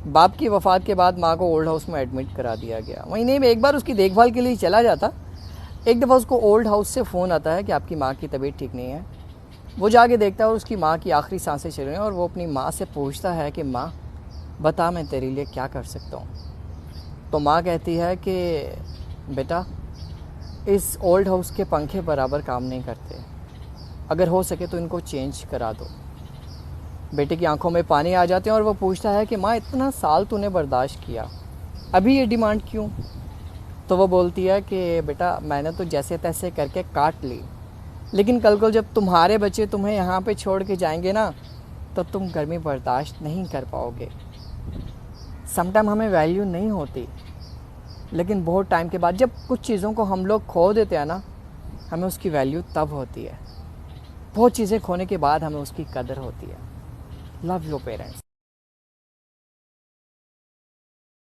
बाप की वफ़ात के बाद माँ को ओल्ड हाउस में एडमिट करा दिया गया। महीने में एक बार उसकी देखभाल के लिए चला जाता। एक दफ़ा उसको ओल्ड हाउस से फ़ोन आता है कि आपकी माँ की तबीयत ठीक नहीं है। वो जाके देखता है और उसकी माँ की आखिरी सांसें चल रही हैं और वो अपनी माँ से पूछता है कि माँ बता, मैं तेरे लिए क्या कर सकता हूँ। तो माँ कहती है कि बेटा, इस ओल्ड हाउस के पंखे बराबर काम नहीं करते, अगर हो सके तो इनको चेंज करा दो। बेटे की आंखों में पानी आ जाते हैं और वो पूछता है कि माँ इतना साल तूने बर्दाश्त किया, अभी ये डिमांड क्यों। तो वो बोलती है कि बेटा मैंने तो जैसे तैसे करके काट ली, लेकिन कल को जब तुम्हारे बच्चे तुम्हें यहाँ पे छोड़ के जाएंगे ना, तो तुम गर्मी बर्दाश्त नहीं कर पाओगे। समटाइम हमें वैल्यू नहीं होती, लेकिन बहुत टाइम के बाद जब कुछ चीज़ों को हम लोग खो देते हैं ना, हमें उसकी वैल्यू तब होती है। बहुत चीज़ें खोने के बाद हमें उसकी कदर होती है। Love your parents.